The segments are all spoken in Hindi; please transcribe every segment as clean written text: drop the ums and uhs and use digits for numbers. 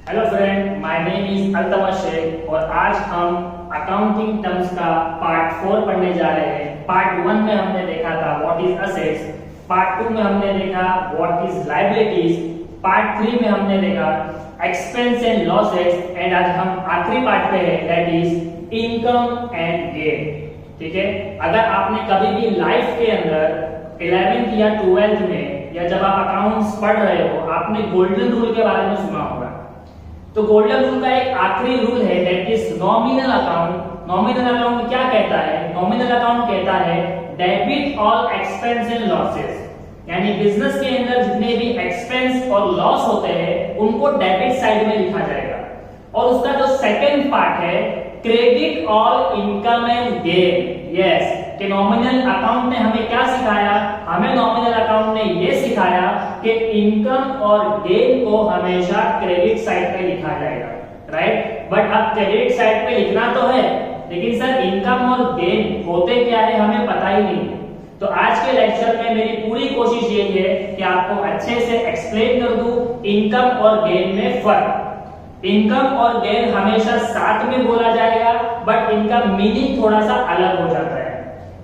Hello friend, my name is Altamash Shaikh और आज हम अकाउंटिंग टर्म्स का पार्ट 4 पढ़ने जा रहे हैं। पार्ट 1 में हमने देखा था व्हाट इज असेट्स, पार्ट 2 में हमने देखा व्हाट इज लायबिलिटीज, पार्ट 3 में हमने देखा एक्सपेंस एंड लॉसेस एंड आज हम आखिरी पार्ट पे हैं that is income and gain. ठीक है, अगर आपने कभी भी लाइफ के अंदर 11th या 12th में या जब आप अकाउंट्स पढ़ रहे हो आपने गोल्डन रूल के बारे में सुना होगा। तो गोल्डन रूल का एक आखिरी रूल है that is nominal account. Nominal account क्या कहता है? नॉमिनल अकाउंट कहता है debit all expense and losses, यानी बिजनेस के अंदर जितने भी एक्सपेंस और लॉस होते हैं उनको डेबिट साइड में लिखा जाएगा। और उसका जो सेकंड पार्ट है credit all income and gain. Yes, कि नॉमिनल अकाउंट ने हमें क्या सिखाया? हमें नॉमिनल अकाउंट ने ये सिखाया कि इनकम और गेन को हमेशा क्रेडिट साइड पे लिखा जाएगा, राइट। बट अब क्रेडिट साइड पे लिखना तो है, लेकिन सर इनकम और गेन होते क्या है हमें पता ही नहीं। तो आज के लेक्चर में मेरी पूरी कोशिश ये है कि आपको अच्छे से एक्सप्लेन कर दूं इनकम और गेन में फर्क। इनकम और गेन हमेशा साथ में बोला जाएगा, बट इनका मीनिंग थोड़ा सा अलग हो जाता है।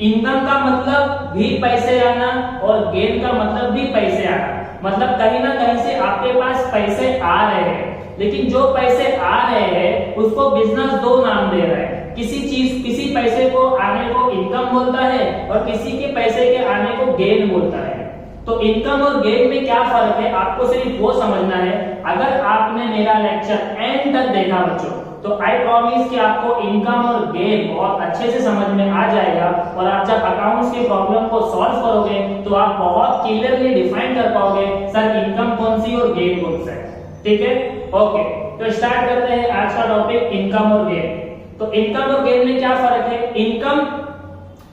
इनकम का मतलब भी पैसे आना और गेन का मतलब भी पैसे आना, मतलब कहीं ना कहीं से आपके पास पैसे आ रहे हैं, लेकिन जो पैसे आ रहे हैं उसको बिजनेस दो नाम दे रहा है। किसी पैसे को आने को इनकम बोलता है और किसी के पैसे के आने को गेन बोलता है। तो इनकम और गेन में क्या फर्क है आपको सिर्फ वो समझना है। अगर आपने मेरा लेक्चर एंड तक देखा बच्चों, तो आई प्रॉमिस कि आपको इनकम और गेन बहुत अच्छे से समझ में आ जाएगा और आप जब अकाउंट्स के प्रॉब्लम को सॉल्व करोगे तो आप बहुत क्लियरली डिफाइन कर पाओगे सर इनकम कौन सी और गेन कौन सा है। ठीक है, ओके, तो स्टार्ट करते हैं आज का टॉपिक इनकम और गेन। तो इनकम और गेन में क्या फर्क है? इनकम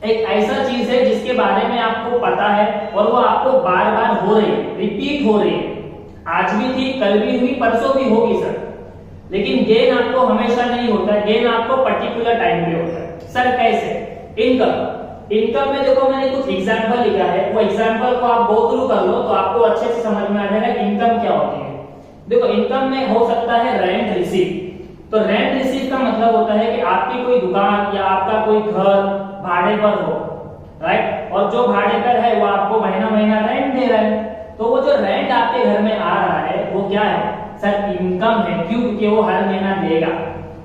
एक ऐसा चीज है जिसके बारे में आपको पता है और वो आपको बार बार हो रही है, रिपीट हो रही है। आज भी थी, कल भी हुई, परसों भी होगी सर। लेकिन गेन आपको हमेशा नहीं होता है, गेन आपको पर्टिकुलर टाइम पे होता है। सर कैसे? इनकम में देखो मैंने कुछ एग्जांपल लिखा है, वो एग्जांपल को आप गो थ्रू कर लो तो आपको अच्छे से समझ में आ जाएगा इनकम क्या होती है। देखो इनकम में हो सकता है रेंट रिसीव। तो रेंट रिसीव का मतलब होता है कि आपकी कोई दुकान या आपका कोई घर भाड़े पर हो, राइट, और जो भाड़े पर है वो आपको महीना महीना रेंट दे रहा है। तो वो जो रेंट आपके घर में आ रहा है वो क्या है? सर इनकम है। क्यों? क्योंकि वो हर महीना देगा।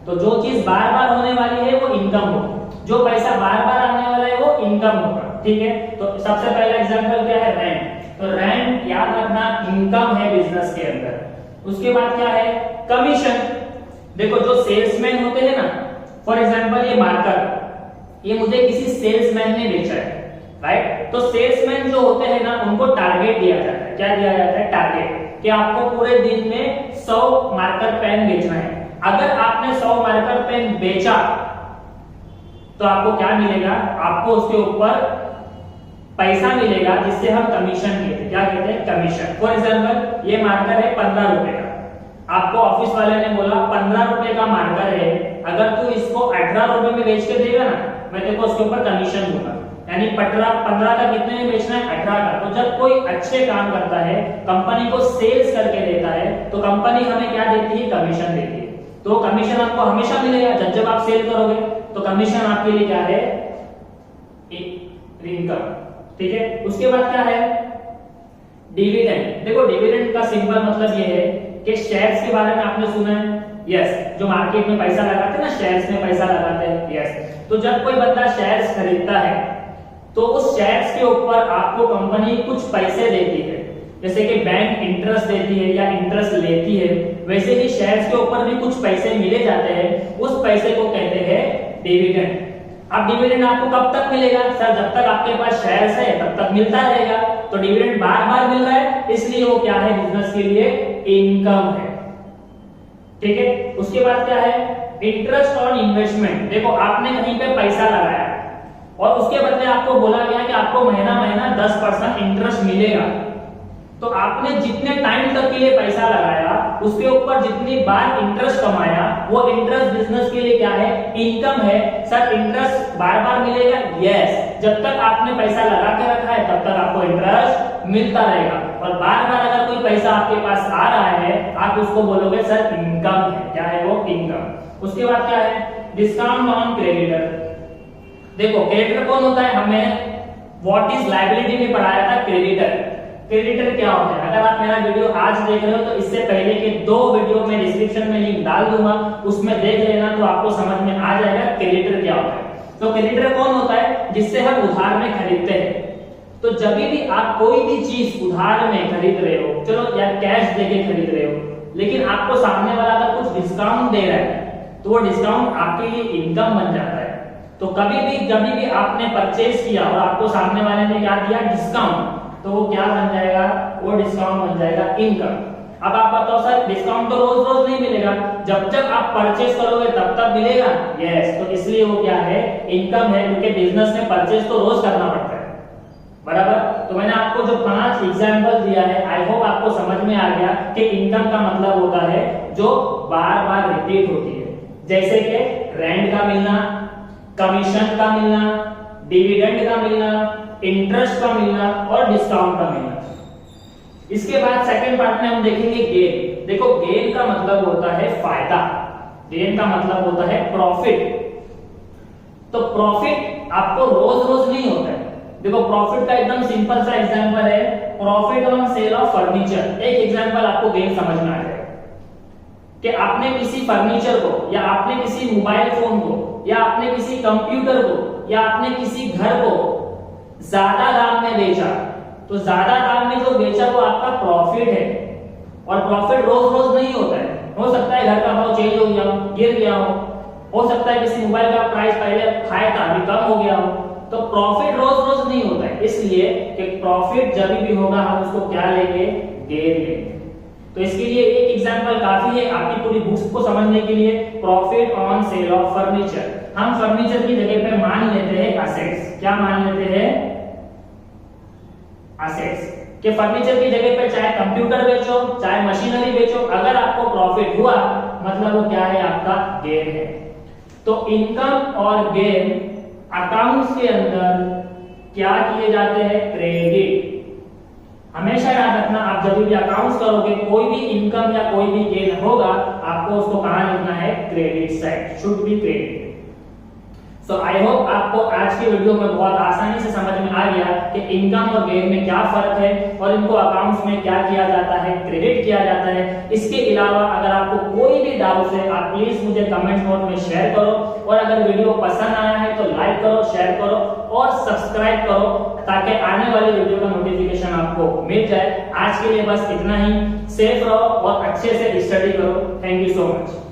तो जो चीज बार बार होने वाली है वो इनकम होगी, जो पैसा बार बार आने वाला है वो इनकम होगा। ठीक है, तो सबसे पहला एग्जांपल क्या है? रेंट। तो रेंट याद रखना इनकम है बिजनेस के अंदर। उसके बाद क्या है? कमीशन। देखो जो सेल्समैन होते हैं ना, फॉर एग्जांपल ये मार्कर, ये मुझे किसी सेल्समैन ने बेचा है, राइट। तो सेल्समैन जो होते हैं ना उनको टारगेट दिया जाता है। क्या दिया जाता है? टारगेट, कि आपको पूरे दिन में 100 मार्कर पेन बेचना है। अगर आपने 100 मार्कर पेन बेचा तो आपको क्या मिलेगा? आपको उसके ऊपर पैसा मिलेगा जिससे हम कमीशन कहते हैं। क्या कहते हैं? कमीशन। फॉर एग्जांपल ये मार्कर है 15 रुपए का, आपको ऑफिस वाले ने बोला 15 रुपए का मार्कर है, अगर तू इसको 18 रुपए में बेच के देगा ना मैं तेरे को उसके ऊपर कमीशन दूंगा। यानी 15 का कितने में बेचना है? 18 का। तो जब कोई अच्छे काम करता है, कंपनी को सेल्स करके देता है, तो कंपनी हमें क्या देती है? कमीशन देती है। तो कमीशन आपको हमेशा मिलेगा जब आप सेल करोगे। तो कमीशन आपके लिए क्या है? इनकम। ठीक है, उसके बाद क्या है? डिविडेंड। देखो डिविडेंड का सिंपल मतलब ये है कि शेयर्स के बारे में आपने सुना है। यस, जो मार्केट में पैसा लगाते हैं ना, शेयर्स में पैसा लगाते हैं। यस, तो जब कोई बंदा शेयर्स खरीदता है तो उस शेयर्स के ऊपर आपको कंपनी कुछ पैसे देती है, जैसे कि बैंक इंटरेस्ट देती है या इंटरेस्ट लेती है, वैसे ही शेयर्स के ऊपर भी कुछ पैसे मिले जाते हैं। उस पैसे को कहते हैं डिविडेंड। अब डिविडेंड आपको कब तक मिलेगा? सर जब तक आपके पास शेयर्स है तब तक मिलता रहेगा। तो डिविडेंड बार बार मिल रहा है, इसलिए वो क्या है? बिजनेस के लिए इनकम है। ठीक है, उसके बाद क्या है? Interest on investment. देखो आपने कहीं पे पैसा लगाया और उसके बदले आपको बोला गया कि आपको महीना महीना 10% इंटरेस्ट मिलेगा। तो आपने जितने टाइम तक के लिए पैसा लगाया उसके ऊपर जितनी बार इंटरेस्ट कमाया वो इंटरेस्ट बिजनेस के लिए क्या है? इनकम है। सर इंटरेस्ट बार बार मिलेगा? यस, जब तक आपने पैसा लगा के रखा है तब तक आपको इंटरेस्ट मिलता रहेगा। और बार बार अगर कोई पैसा आपके पास आ रहा है आप उसको बोलोगे सर इनकम है। क्या है वो? इनकम। उसके बाद क्या है? Discount on creditor. देखो क्रेडिटर कौन होता है? हमें व्हाट इज लायबिलिटी में पढ़ाया था क्रेडिटर। क्रेडिटर क्या होता है? अगर आप मेरा वीडियो आज देख रहे हो तो इससे पहले के 2 वीडियो में डिस्क्रिप्शन में लिंक डाल दूंगा, उसमें देख लेना तो आपको समझ में आ जाएगा क्रेडिटर क्या होता है। तो क्रेडिटर कौन होता है? जिससे हम उधार में खरीदते हैं। तो जब भी आप कोई भी चीज उधार में खरीद रहे हो, चलो या कैश देके खरीद रहे हो, लेकिन आपको सामने वाला अगर कुछ डिस्काउंट दे रहा है तो वो डिस्काउंट आपके लिए इनकम बन जाता है। तो कभी भी जब भी आपने परचेज किया और आपको सामने वाले ने क्या दिया? डिस्काउंट, तो वो क्या बन जाएगा? वो डिस्काउंट बन जाएगा इनकम। अब आप बताओ सर डिस्काउंट तो रोज रोज नहीं मिलेगा, जब जब आप परचेज करोगे तब तब मिलेगा। यस, तो इसलिए वो क्या है? इनकम है, क्योंकि बिजनेस में परचेज तो रोज करना पड़ता है, बराबर। तो मैंने आपको जो 5 एग्जांपल दिया है, आई होप आपको समझ में आ गया कि इनकम का मतलब होता है जो बार बार रिपीट होती है, जैसे कि रेंट का मिलना, कमीशन का मिलना, डिविडेंड का मिलना, इंटरेस्ट का मिलना और डिस्काउंट का मिलना। इसके बाद सेकंड पार्ट में हम देखेंगे गेन। देखो गेन का मतलब होता है फायदा, गेन का मतलब होता है प्रॉफिट। तो प्रॉफिट आपको रोज रोज नहीं होता है। देखो प्रॉफिट का एकदम सिंपल सा एग्जांपल है, profit on sale of furniture. एक एग्जांपल आपको गेन समझ में आ जाएगा कि आपने किसी फर्नीचर को या आपने किसी मोबाइल फोन को या आपने किसी कंप्यूटर को या आपने किसी घर को ज्यादा दाम में बेचा, तो ज्यादा दाम में जो बेचा वो आपका प्रॉफिट है। और प्रॉफिट रोज रोज नहीं होता है, हो सकता है घर का भाव चेंज हो गया हो, गिर गया हो सकता है किसी मोबाइल का प्राइस पहले हाई था अभी कम हो गया हो। तो प्रॉफिट रोज रोज नहीं होता है, इसलिए कि प्रॉफिट जब भी होगा हम उसको क्या लेंगे? गेन लेंगे। तो इसके लिए एक एग्जांपल काफी है आपकी पूरी बुक्स को समझने के लिए। Profit on sale of furniture, हम फर्नीचर की जगह पे मान लेते हैं असेट्स। क्या मान लेते हैं? असेट्स। कि फर्नीचर की जगह पे चाहे कंप्यूटर बेचो चाहे मशीनरी बेचो, अगर आपको प्रॉफिट हुआ मतलब वो क्या है? आपका गेन है। तो इनकम और गेन अकाउंट्स के अंदर क्या किए जाते हैं? क्रेडिट। हमेशा याद रखना, आप जब भी अकाउंट्स करोगे कोई भी इनकम या कोई भी गेन होगा आपको उसको कहां लिखना है? Credit side, should be credit. So I hope आपको आज की वीडियो में बहुत आसानी से समझ में आ गया कि इनकम और गेन में क्या फर्क है और इनको अकाउंट्स में क्या किया जाता है? क्रेडिट किया जाता है। इसके अलावा अगर आपको कोई भी डाउट है आप प्लीज मुझे कमेंट बॉक्स में शेयर करो, और अगर वीडियो पसंद आया है तो लाइक करो, शेयर करो और सब्सक्राइब करो, ताकि आने वाले वीडियो का नोटिफिकेशन आपको मिल जाए। आज के लिए बस इतना ही। सेफ रहो और अच्छे से स्टडी करो। Thank you so much.